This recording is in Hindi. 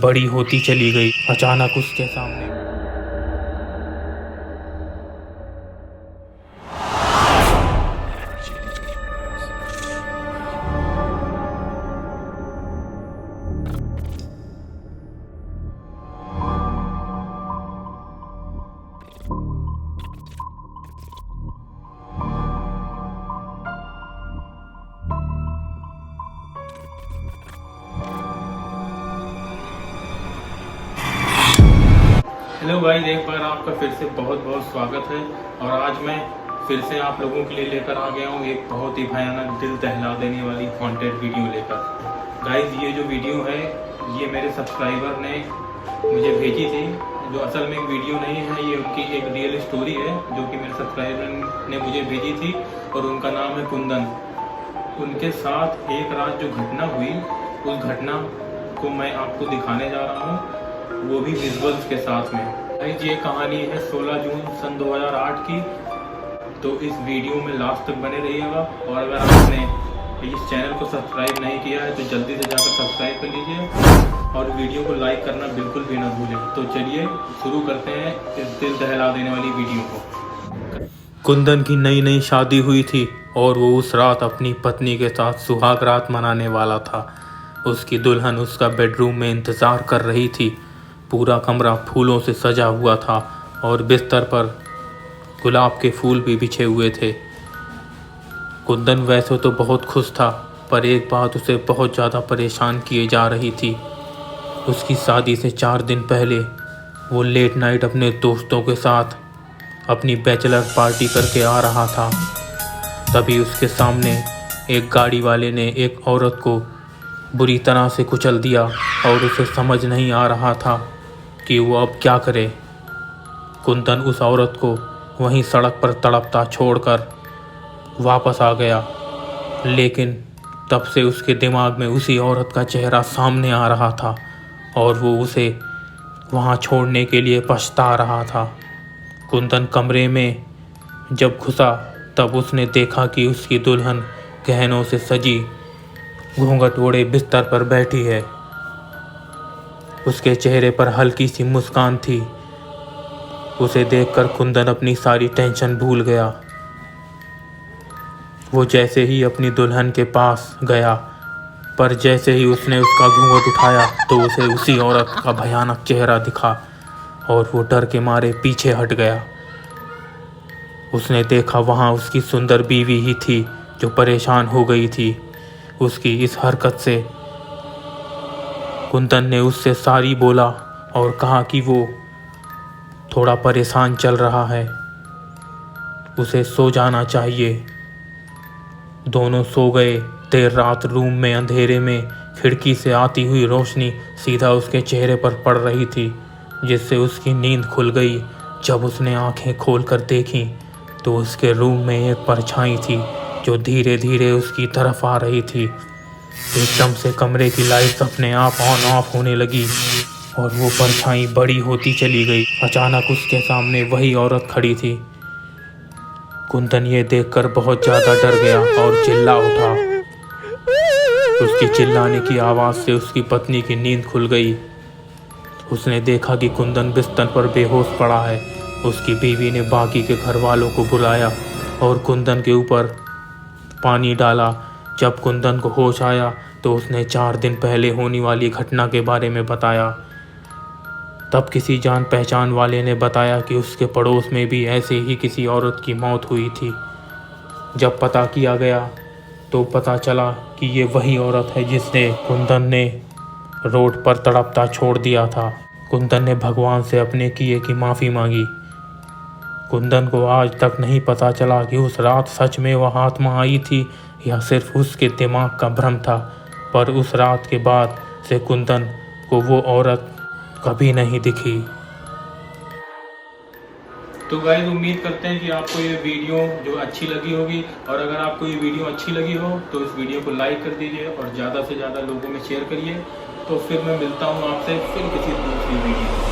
बड़ी होती चली गई। अचानक उसके सामने हेलो गाइस, एक बार आपका फिर से बहुत बहुत स्वागत है। और आज मैं फिर से आप लोगों के लिए लेकर आ गया हूँ एक बहुत ही भयानक दिल दहला देने वाली हॉन्टेड वीडियो लेकर। गाइस, ये जो वीडियो है ये मेरे सब्सक्राइबर ने मुझे भेजी थी। जो असल में एक वीडियो नहीं है, ये उनकी एक रियल स्टोरी है जो कि मेरे सब्सक्राइबर ने मुझे भेजी थी और उनका नाम है कुंदन। उनके साथ एक रात जो घटना हुई उस घटना को मैं आपको दिखाने जा रहा हूँ, वो भी विजुअल्स के साथ में। ये कहानी है 16 जून सन 2008 की। तो इस वीडियो में लास्ट तक बने रहिएगा। और अगर आपने इस चैनल को सब्सक्राइब नहीं किया है तो जल्दी से जाकर सब्सक्राइब कर लीजिए और वीडियो को लाइक करना बिल्कुल भी ना भूलें। तो चलिए शुरू करते हैं इस दिल दहला देने वाली वीडियो को। कुंदन की नई नई शादी हुई थी और वो उस रात अपनी पत्नी के साथ सुहाग रात मनाने वाला था। उसकी दुल्हन उसका बेडरूम में इंतज़ार कर रही थी। पूरा कमरा फूलों से सजा हुआ था और बिस्तर पर गुलाब के फूल भी बिछे हुए थे। कुंदन वैसे तो बहुत खुश था, पर एक बात उसे बहुत ज़्यादा परेशान किए जा रही थी। उसकी शादी से 4 दिन पहले वो लेट नाइट अपने दोस्तों के साथ अपनी बैचलर पार्टी करके आ रहा था। तभी उसके सामने एक गाड़ी वाले ने एक औरत को बुरी तरह से कुचल दिया और उसे समझ नहीं आ रहा था कि वो अब क्या करे। कुंदन उस औरत को वहीं सड़क पर तड़पता छोड़कर वापस आ गया, लेकिन तब से उसके दिमाग में उसी औरत का चेहरा सामने आ रहा था और वो उसे वहाँ छोड़ने के लिए पछता रहा था। कुंदन कमरे में जब घुसा तब उसने देखा कि उसकी दुल्हन गहनों से सजी घूंघट ओढ़े बिस्तर पर बैठी है। उसके चेहरे पर हल्की सी मुस्कान थी। उसे देखकर कुंदन अपनी सारी टेंशन भूल गया। वो जैसे ही अपनी दुल्हन के पास गया, पर जैसे ही उसने उसका घूंघट उठाया तो उसे उसी औरत का भयानक चेहरा दिखा और वो डर के मारे पीछे हट गया। उसने देखा वहाँ उसकी सुंदर बीवी ही थी जो परेशान हो गई थी उसकी इस हरकत से। कुंदन ने उससे सारी बोला और कहा कि वो थोड़ा परेशान चल रहा है, उसे सो जाना चाहिए। दोनों सो गए। देर रात रूम में अंधेरे में खिड़की से आती हुई रोशनी सीधा उसके चेहरे पर पड़ रही थी, जिससे उसकी नींद खुल गई। जब उसने आंखें खोलकर देखी तो उसके रूम में एक परछाई थी जो धीरे धीरे उसकी तरफ आ रही थी। एकदम से कमरे की लाइट्स अपने आप ऑन ऑफ होने लगी और वो परछाई बड़ी होती चली गई। अचानक उसके सामने वही औरत खड़ी थी। कुंदन ये देखकर बहुत ज़्यादा डर गया और चिल्ला उठा। उसकी चिल्लाने की आवाज़ से उसकी पत्नी की नींद खुल गई। उसने देखा कि कुंदन बिस्तर पर बेहोश पड़ा है। उसकी बीवी ने बाकी के घर वालों को बुलाया और कुंदन के ऊपर पानी डाला। जब कुंदन को होश आया तो उसने 4 दिन पहले होने वाली घटना के बारे में बताया। तब किसी जान पहचान वाले ने बताया कि उसके पड़ोस में भी ऐसे ही किसी औरत की मौत हुई थी। जब पता किया गया तो पता चला कि ये वही औरत है जिसने कुंदन ने रोड पर तड़पता छोड़ दिया था। कुंदन ने भगवान से अपने किए की माफ़ी मांगी। कुंदन को आज तक नहीं पता चला कि उस रात सच में वह आत्मा आई थी या सिर्फ उसके दिमाग का भ्रम था, पर उस रात के बाद से कुंदन को वो औरत कभी नहीं दिखी। तो गाइस, उम्मीद करते हैं कि आपको ये वीडियो जो अच्छी लगी होगी। और अगर आपको ये वीडियो अच्छी लगी हो तो इस वीडियो को लाइक कर दीजिए और ज़्यादा से ज़्यादा लोगों में शेयर करिए। तो फिर मैं मिलता हूँ आपसे फिर किसी दूसरी वीडियो में।